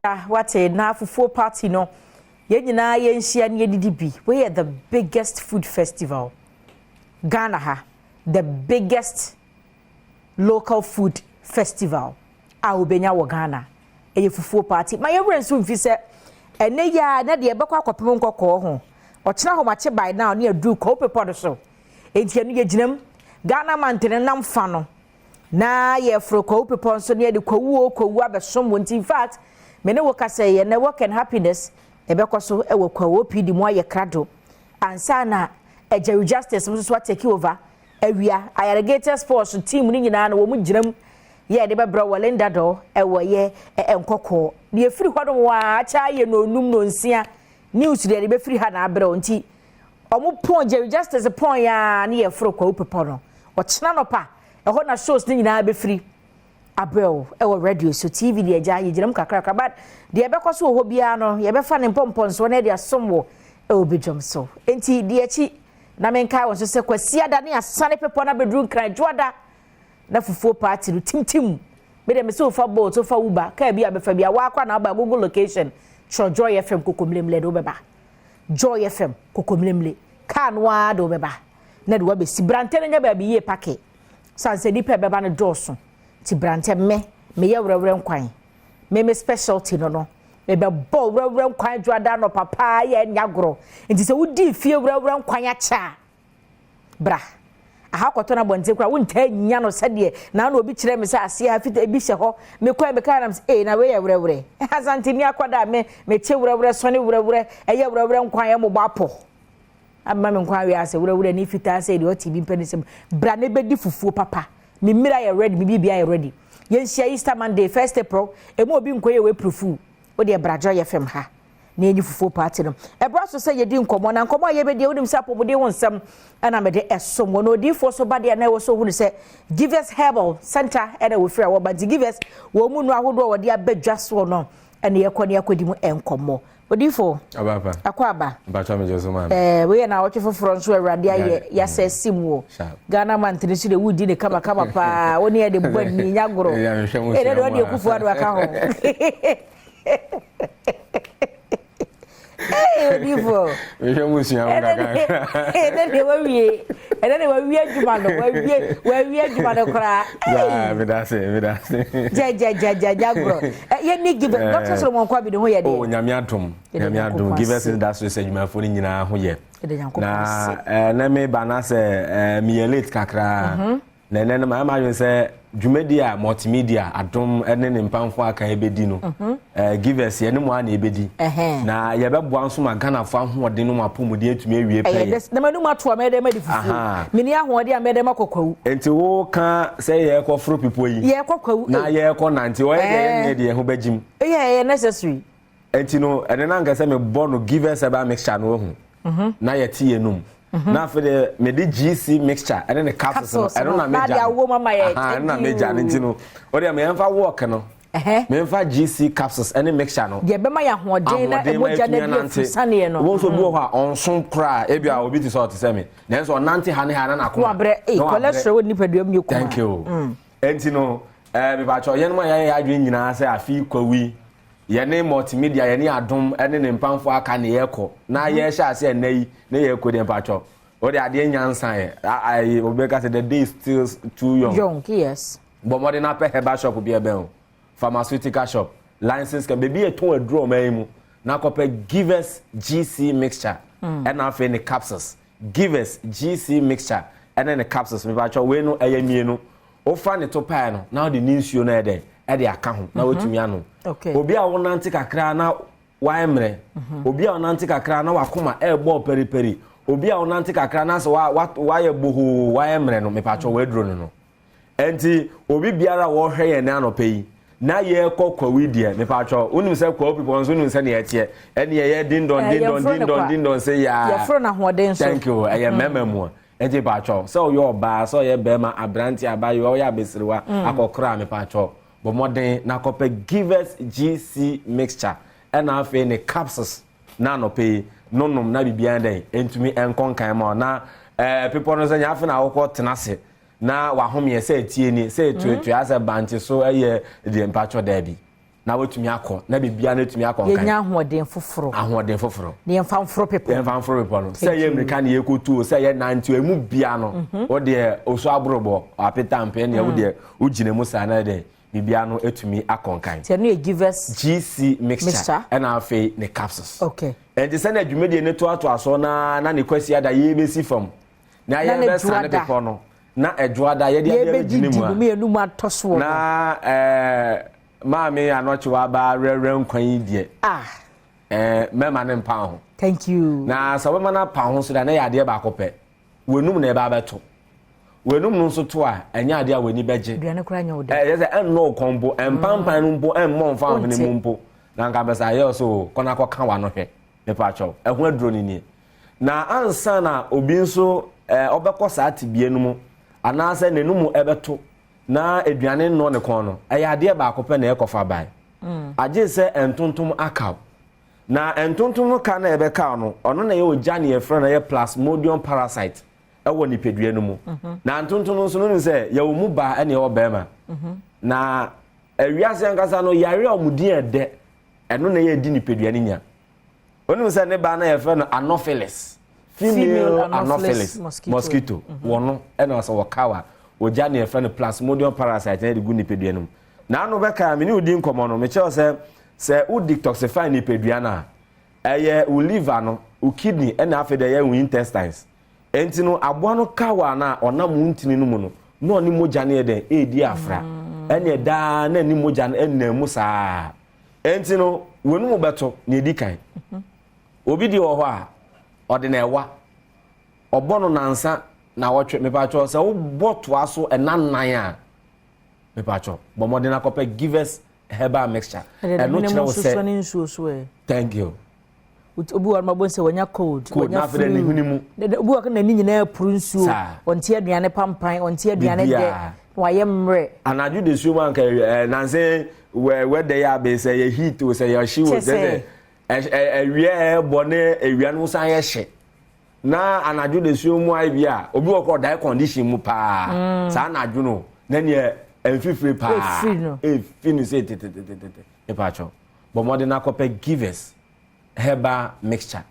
What a na fufu party no. Ye nyina ye nhia ne didi bi. We are the biggest food festival. Ghana ha, the biggest local food festival. A obenya wo Ghana. Eye fufu party. Ma ye wrensu mfi se ene ya na de ebekwa akopem nkokọ ho. Ochina ho mache by now ne adu ko pepo so. Enti enu ye ginam Ghana mantene nam fa no. Na ye fro ko pepo so ne de kowu abesom wonti in fact mene wo kasa ye na work and happiness ebekoso e wo kwawo pidi mo aye krado ansa na Jerry Justice so take over awia alligator sports team ni nyina na wo mu giram ye de bebra Walinda do e wo ye enkoko de efiri hodom wa acha ye no num no nsia news de be firi ha na abra onti omo pon Jerry Justice pon ya na ye fro kwawo pepo no o chena no pa e ho na shows ni nyina be firi Abel, our radio, so TV, the Ajay, Jim Kakaka, but the Abecoso Hobiano, Yabefa and Pompons, one area somewhere, oh, be jump so. Ain't he, dear Chi? Namenka was a sequencia, Dania, Sunny Pepona bedroom, cried Joada. Now for 4 party to Tim. Made them so far boat, so far Uber, Kabia Befabia, walk on our Google location. Show Joy FM Cocomlim led over. Joy FM Cocomlimly. Can wad over. Ned Webby, Sibrantel and baby ye packet. Sans a deeper babana Dawson. Ti brante me ye wrewrem kwan me specialty no me be bo wrewrem kwan dwada no papa ye nyagoro nti se wudi fie wrewrem kwan acha bra aha kwato na bonte kra wonta nya no sede na na obi kire me se ase ha fita ebi hye ho me kwa me kana na we ye wrewre azanti mi akwada me che wrewre so ne wrewre eye wrewrem kwan ye mo gbapo amma me kwan we ase wrewre ni fita ase de o tibi mpanisem bra ne bedi fufuo papa me mira ya ready me bibia ya ready yen share Easter Monday 1st April e mo obi nkoye we profu o de brajo ye fem ha na enyi fufu party no e bra so say ye di nkomo na nkomo ye be de wodim say apobode wonsam ana me de esom wo no di fo so bade na wo so hu say give us Herbal center e na wo frɛ wo but give us wo mu no ahodo wo de abadwa so no ene ye kɔ ne akodi mu enkomo odifo ababa akwaba bacha me jesu man we na wo twefoforo nso awrade aye ya se simu Ghana man tiri su de wudi de kama pa woni e de bani nyagoro e de do de kufu adu aka ho odifo me hwemu sia wo kaka de we adwuma no we adwuma no kra me da se ja jagoro ye ni give Dr. Solomon kwa bi de ho ye de oh nyame adom give us that so say adwuma fo ni nyina ho ye na me ba na se me late kakra na ene ma yen se dwumadi a multimedia Adom ene ne mpamfo aka ebedi no give us ye ne mo ana ebedi na ye beboa nso ma Ghana fo ahode no mapomudi atumi awie pe na manu mato ma de ma di fufu mini ahode a me de makokwawu enti wo ka se ye kofro pipo yi ye kokwawu na ye ko nanti o ye de ho bagim ye necessary enti no ene na nka se me bono give us aba mixture no ho na ye tie enum na for the medi GC mixture and then the capsules I don't know na major nti no o de me emfa work no me emfa GC capsules and mixture no ye be ma ya hoden na emoja na bi sane no won so bi wo ha onson kra e bia obi ti so to say me na so nanti ha na akoma bre cholesterol woni paduam ni kuma thank you enti no me ba cho ye no ma ya adwen nyina say afi kwawi ye ne multimedia ye ne Adom ene ne mpamfo aka ne ye ko na ye sha ase enai ne ye ko de mpacho o de ade nyansan ye I obeka say the day is still too young yes but more than a Herbal shop be ebe o pharmaceutical shop license can be a ton adro mai mu na kope give us GC mixture and afa ne capsules give us GC mixture and then the capsules me ba cho we no eyamie no o fa ne to pie no now the nsuo na ede e de aka ho na wotumi ano obi a wonante kakra na waemre obi a wonante kakra na wakoma e bo periperi obi a wonante kakra na so waye boho waemre no me pa cho we dro no enti obi biara wo hwe ye na anopa yi na ye kokwawi die me pa cho unim se kwa people nso unim se na ye tie ene ye din don say ya ye fro na hoden so thank you e ye mememu enti pa cho so yo ba so ye be ma abranti abayo o ya besiriwa akokra me pa cho but modern na kope give us GC mixture and afa ne capsules na no pay nonom na bibia den entumi enkonkan ma na people no say afa na awoko tenase na wahom ye say tie ni say tuatu asa banti so eye de mpacho da bi na wetumi akọ na bibia na etumi akọ nkan yenya ahoden foforo na yemfa mforo pepo no say ye America na yekotu say ye nanti emu bia no wo de oso abrobo apeta mpe na wo de ugine mu sa na de bibia no etumi akọ nkan te no e give us GC mixture and afi ne capsules okay and the send adwumede ne to aso na ne kwasi ada ye besi fam na ye be sa ne pepo no na edwoada ye de agine mu na Mami anochiwa ba rere nkwan die. Mema ne mpa ho. Thank you. Na so mema na pa ho so da na yade ba kope. Wenum na ba beto. Wenum no so to a enya ade a weni beje. Duane kura nya oda. Yes enno kombo empampan no mpo emmo mfa ho ne mpo. Na nka besa ye so kona ko ka wa no hwe. Me pa cho. Ehu aduro ni. Na ansa na obi nso obekọ sa atibie no mu. Anase nenum ebeto. Na eduane no ne kon no ayade ba akopɛ na ekofa bai agye se entontom akaw na entontom no ka na ebeka no ono na ye ogya ne ye frɛ na ye plasmodium parasite ɛwɔ nipadua no mu na entontom no so no se ye wo mu ba ene ye obema na awiase ankasa no yare omudi ede eno na ye di nipadua ne nya onu se ne ba na ye frɛ no anopheles female anopheles mosquito wono ena so wakawa oja ne efa no plasmodium parasite na de gu nipadua no na anu beka me ni udi nkomo no me che se u detoxify nipadua na eye u liver no u kidney na afa de ye u intestines enti no aboa no kawa na onam ntini no mu no oni moja ne de edi afra ene da na ni moja na ennamu saa enti no wonu mu beto na edi kan obi di wo ho a ode na ewa obono nansa na watch me pa cho say wo boto aso enanan a me pa cho bo modern akope give us herbal mixture no kire wo say thank you obi wa mabon say wonya cold wonya fre ni hunimu obi wa kana ni nyina puru nsuo onti aduane pampan onti aduane de waye mre anaju de suo man ka nanse we de ya be say ye heat o say your she wo say ewie bone ewia no san ye hye na anaju de suo mu ai bia obi wo ko die condition mu pa sa anaju no na ne enfifre pa finu say e pa cho but modern akope givers herbal mixture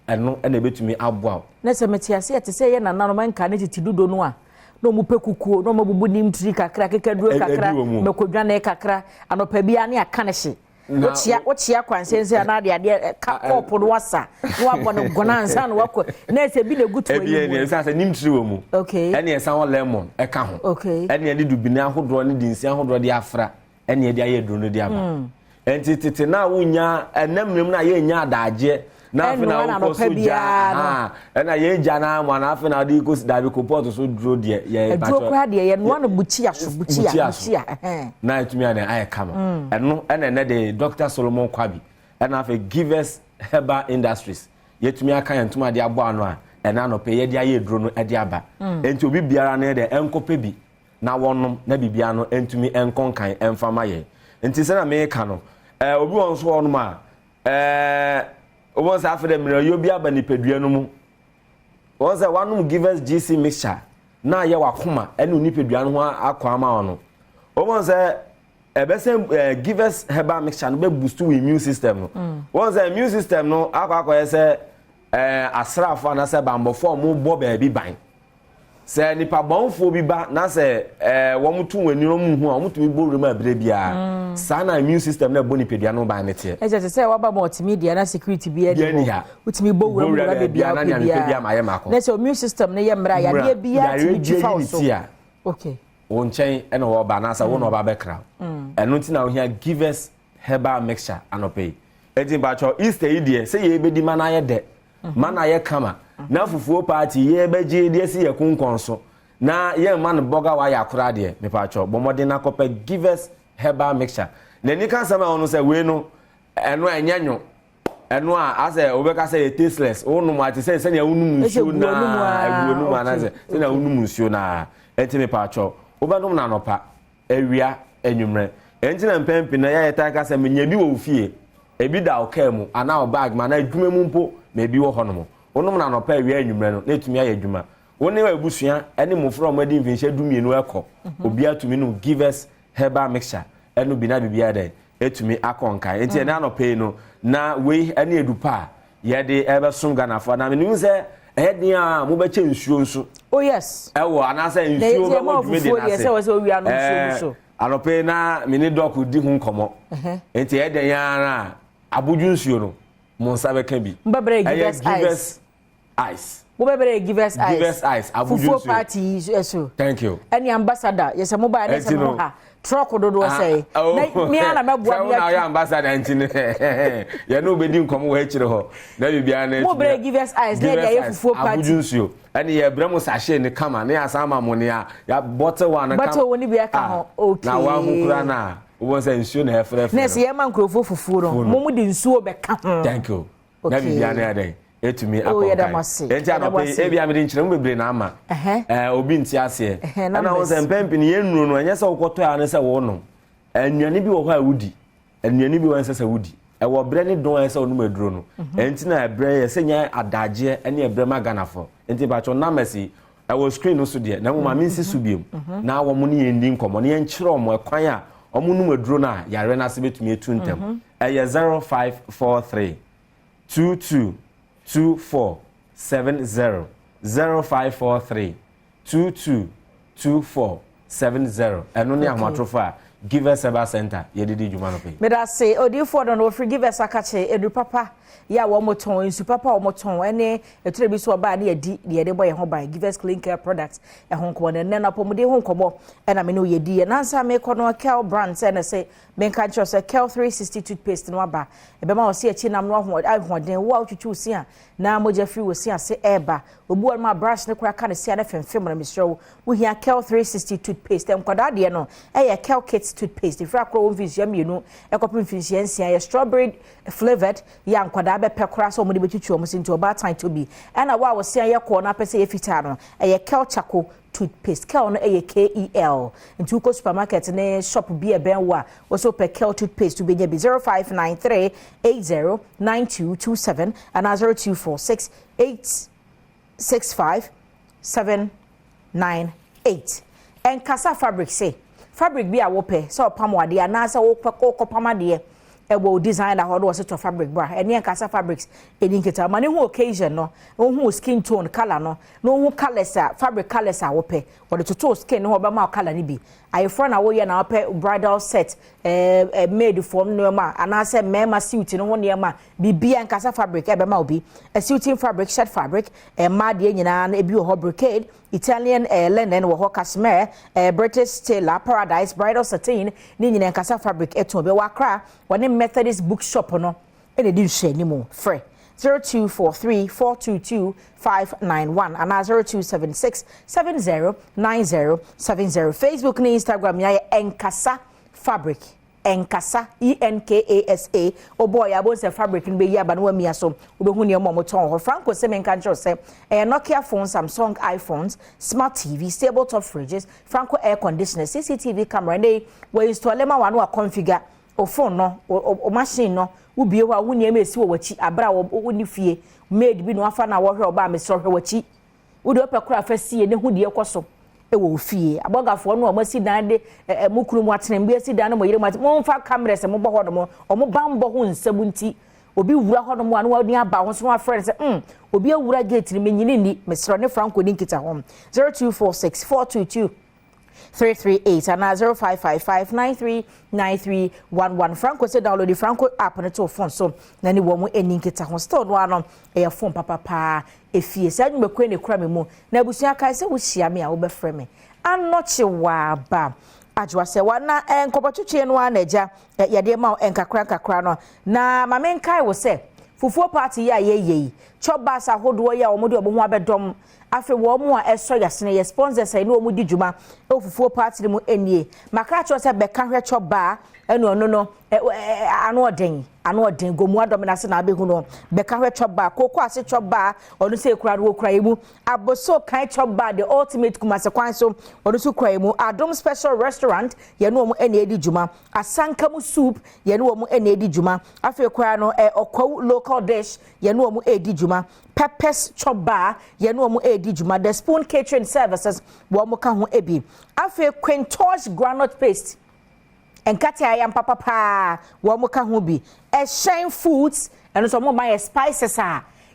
eno na betumi aboa na se metiase ate se ye na nano man ka ne titidudo no a no mu pekukuo no mabubu nim tri kakra kekaduro kakra mekodwane kakra anopa bia ne aka ne hye wochia kwansense na ade ka kopo no wasa no abɔ no gonansa no wakɔ na se bi na gutu ayi bi ne se nim tri wo mu okay ɛne ɛsan wo lemon ɛka ho okay ɛne ɛde dubina ahodoro ne dinsi ahodoro de afra ɛne ɛde ayɛ duro no de aba enti tete na wonya ɛnamnem na ye nya adagye na afi na wo so ja ɛna ye ja na ma na afi na de ko dabi ko pot so duro de ye ba duro kwa de ye no na buchia na etumi ana aye kama ɛno ɛna ne de Dr. Solomon Kwabi ɛna afi Givers Herbal Industries yetumi aka yentuma de abo ano a ɛna no pe ye de aye duro no de aba enti obi biara na de enkope bi na wonom na bibia no entumi enkonkan emfama ye enti se na me ka no obi won so wonom a obo sa afede mira yo bia ba nipadua no mu won say wanum Givers GC mixture na ye wakoma ene nipadua no ho akwama ono obo say ebese Givers herbal mixture no be boost your immune system no won say immune system no akwa say asrafo na say bambofo mo bo ba bi ban say nipa bonfo bi ba na say wo mutu wani no mu hu a mutu bi bo rema abire bia sa na immune system na bo nipadua no ba nete e je say wa ba multimedia na security bi e de utimi bo wura be bia na nipadua ma ye mako na say immune system na ye mra ya de bia ti jifa so okay won chen e na wo ba na sa wo no ba be kra eno ti na wo hia Givers herbal mixture anope ejin ba cho Easter idie say ye be di mana ye de mana ye kama na fufuo party ye beje de si ye kunkonso na ye man boga wa ya kura de me pa cho bomode na kope Givers herbal mixture na ni kan sama onu say we no eno enyanyo eno a ase obeka say tasteless onu ma ti say na unum nsuo na aguonu ma na say na unum nsuo na enti me pa cho obadum na nopa awia enwumre enti na mpempi na ya yeta ka say menya bi wo fie ebi da okamu ana o bag ma na adwuma mu mpo me bi wo hono onum na nopa awia enwumre no netumi aye adwuma woni wa ebusua ene mofro ma di mfinhye dumienu ekọ obi atumi no Givers herbal mixture enu bi na bibia den etumi akonkan enti na no pay no na we ene edupa ye de ebe som Ghana for na me nim se ehden a mo be che nsuo nso oh yes ewo anasa nsuo be mo dwumi de na se yes we wi anu nsuo anope na mini doc di hu nkomo enti ehden ya na abuju nsuo no mo nsa be kan bi mbabere give us ice mbabere give us ice abuju nsuo party so thank you any ambassador yes mobile na se mo ha truck dodo say na me ana meboa bi ya ambassador ntine ya no be di nkomo wo hekire ho na bibia na mbabere give us ice na ya fufuo party abuju nsuo ani ya bramo sachet ne kama na ya sama mo ne ya bottle one na kama bottle woni bi aka ho okay na wa hu kura na wo say nsuo na hefref na se ya man krofo fufuo no mo di nsuo be ka ho thank you na bibia na ya den etumi akonkai enti anope ebia me di nkyere mo bebre na ama obi nti ase na wo se mpempi ne yennu no enye se wokoto ya ne se wo no annuane bi wo ho a wudi annuane bi wo nse se wudi wo bre ne don ese onu maduro no enti na bre ye se nya adagye ene ebre maganafo enti ba cho na mesi wo screen no so de na mo ma minsi so biem na wo mo ne yendi nkomo ne yenkyere mo ekwan a omo nu maduro na yare na se betumi etu ntem 0543 222470 0543 222470 eno ne ahmatrofo a give us Herbal Center yedidi djuma no pe me da say odifo do no free give us akache edu papa ya wo moton insu papa wo moton ene eture bi so oba na yedi de yede boy ho ban give us clean care products e ho nko ne na pomode ho nkobo e na me no yedi na nsa me kono Kel brand say na say me kan cho say Kel 360 toothpaste no aba e be ma o se achi nam no ahoden wo atwetwu si a na moja free wo si ase eba obu ma brush ne kura ka ne si na femfem na misro wo hia Kel 360 toothpaste em kwada de no e ye Kel kits toothpaste ifra kro wo mfisia mienu e kopim mfisia nsia ye strawberry flavored ya nkwada be pekora so mo de betwitwu o mo sinti oba time to be na wa wo se ye ko na pese ye fita no e ye Kel charcoal toothpaste Kel no e KEL into ko supermarket ne shop bi e ben wa wo so pe Kel toothpaste to be 0593 809227 and 0246 865 798 and Casa Fabric say fabric bi a wo pe so pamwade ana sa wo pamade e wo design that was to fabric bra ene Casa Fabrics edinketa mane hu occasion no hu skin tone color no hu colors fabric colors a wo pe wo de to skin no be ma color ni bi ayefro na wo ye na wo pe bridal set made from no ma ana say mema suit no ho ne ma bibia Casa Fabric e be ma obi a suiting fabric shirt fabric ma de nyina na ebi wo brocade Italian linen wo cashmere British tailor paradise bridal satin ni nyina Casa Fabric eto be wakra woni Methodist bookshop no ene di hwe ni mo frɛ 0243422591 and 0276709070 Facebook and Instagram ya Enkasa Fabric Enkasa ENKASA oh boy I want say fabric in be ya ba no mi aso obehu ne mo moton ho Franco se men kan say Nokia phones Samsung iPhones smart TV stable top fridges Franco air conditioner CCTV camera ne we install ma wano a configure o phone no o machine no ubie ho a woni am esi wo wachi abra wo ni fie made bi no afa na wo hwe oba me so hwe wachi wo de opekura fa sie ne hu de ekoso e wo fie abogafo no o masi dan de mukuru mu atenem bi asi dan no mo yire mo mfa camera se mo bo ho no mo o mo bambo ho nsabunti obi wura ho no mo anu wadun aba ho so afrɛ se obi awura gate ni menyini ni mesro ne Franco ni nkita ho 0246 422 338 and 0555939311 Franco say download the Franco app on your phone so na ni wo mu eni nkita ho store no ano e phone papa efie say anyu mekwe ne kura me mu na abusua kai say wo hia me a wo be frɛ me anoche wa ba ajwa se wa na nkobotwetwe no anaja yade ma enkakra no na ma men kai wo say fufuo party ya yeyei chobasa hodo ya wo mu de obo ho abedom afi wo mu a eso yasene ye sponsors ai no mu di djuma ofufuo party mu enie maka cho se be ka hwe choba enu ono no anu oden gomu adom na se na abehu no be ka hwe choba koko ase choba onu se kura wo kura yimu aboso kan choba the ultimate kumase kwan so onu su kura yimu Adom special restaurant ye no mu enie di djuma asanka mu soup ye no mu enie di djuma afi kura no okwa local dish ye no mu edi djuma peppers choba ye no mu edi djuma the spoon catering services wo mu ka ho ebi afi quintosh granite paste enkate ayam papa wo mo ka ho bi shine foods eno so mo my spices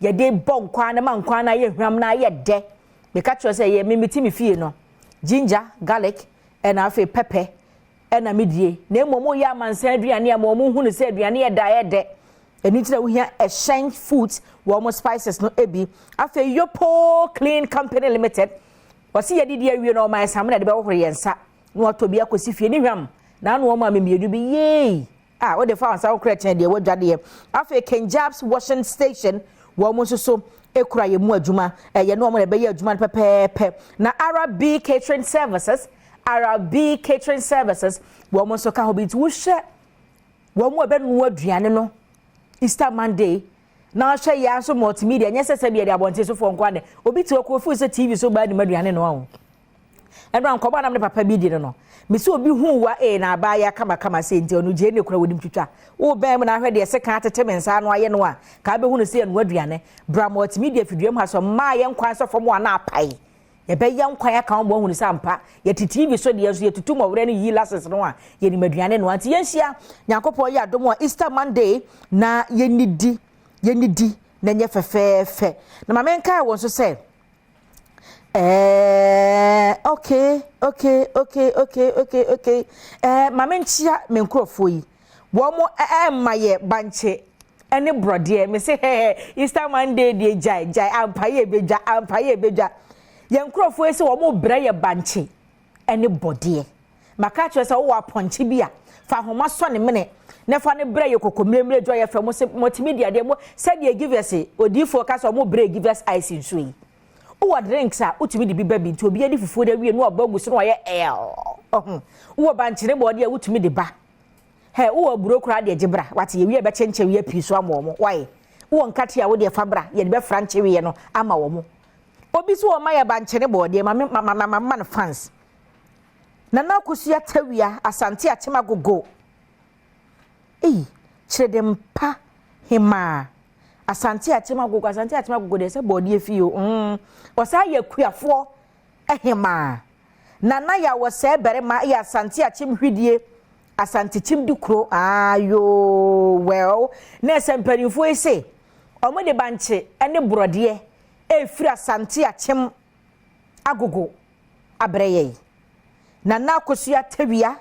ye dey bon kwa na man kwa na ye hwam na ye de me ka cho say ye mimiti me fie no ginger garlic and afi pepper ena medie na emomo ya mansan aduane ya mo hunu say aduane ye da ye de eni tira wo hia shine foods wo mo spices no ebi afi yopo clean company limited wasi ye didi awie no my sam na de be wo hore yensa no otobi akosi fie ni hwam na no ma memiedu bi ye wo de fa ansa wo kra chen de wo dwade afi Kenjabs washing station wo mo so ekura ye mu adwuma ye no mo be ye adwuma pepepe na Arabic catering services wo mo so ka ho bi ti wo hwe wo mo be no aduane no Easter Monday na hwe ya so multimedia nya sese bi de abonte so fo nkwa de obi ti okofu se TV so ba ni maduane no awo eno ankoba nam de papa bi di no me se obi hu wa na aba ya kama se nti onu je ne kura wodim twitwa wo ben na hwe de se kan atete mensa no aye no a ka be hu no se enu aduane bra multimedia fiduam ha so ma ye nkwan so fo mo na apai ye be ye nkwan ya kan bo hu no sampa ye TV so de ye so ye tutu mo wure ne yi lasses no a ye ni maduane no anti ye hia Nyankopon ye Adom Easter Monday na ye nidi na nye fefefe na ma menka won so se okay. Mama nchia me nkrofo yi. Wo mo maye banche ene brode me say Easter Monday dey jai ampaye beja. Ye nkrofo yi se wo mo bra ye banche ene bode. Maka che se wo aponche bia fa homa so ne mene ne fa ne bra ye kokomremre jo ye fa mo se multimedia de mo se de give us odifo ka so mo bra give us ice nso yi. Wo drinks utimi di biba bi nti obi adi fufuo da wie no obagu so no ye wo banchire bode a utimi di ba wo aburo kura de gibra wate ye wie be chenche wie pi so amomo why wo nkate a wo de fabra ye de be franche wie no ama wo mo obi so wo ma ye banchire bode man fans na kusua tawia asante atema gogo chedempa hima asante atema gogo de se body fio wasa ye kuafo ehema nana ya wose bere ma ya asante atim hwidie asante tim dukro ayo well na sempanifo ese omo de banche ene brode efiri asante atim agogo abreye nana kosua tawia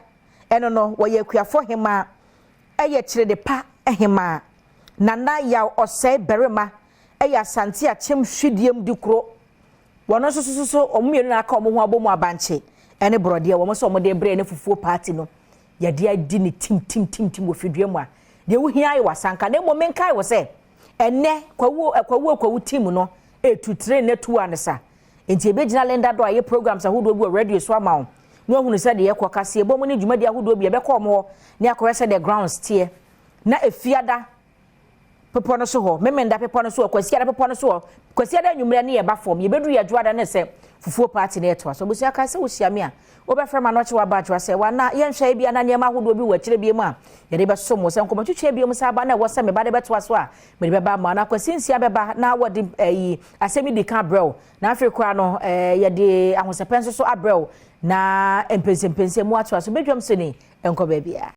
eno no wo ye kuafo hema eye kire de pa ehema nana ya ose berema eya santi achem hwidiem dikro wono so omumienu na aka omo ho abomu abanche ene brode wo mo so omo de bre ne fufuo party no ya de adi ni tim ofiduem a de wo hia ai wasanka na momen kai wo se ene kwawu tim no etu train ne tu anesa enti ebegina lenda do aye programs ahodo bi radio so amawo no hunu se de ye kwakase ebo mo ne dwumadi ahodo bi e be ko mo ne akorese the grounds tie na efiada pepo no so ho memenda pepo no so kwasiada pepo no so kwasiada nwumre ne ye ba form ye bedu ye juada ne se fufuo party na eto so busia ka se wo hia me a wo be frema no che wa ba jwa se wa na ye nhwa bia na ne ma hodo bi wa kire bi mu a ye de be so mo se nkomo twetwe bi mu sa ba na wo se me ba de beto so a me de be ba ma na kwasinsia be ba na wo de asemi di ka brel na afrika no ye de ahosepenso so abrel na empense mu ato so bedwam se ni enko ba bia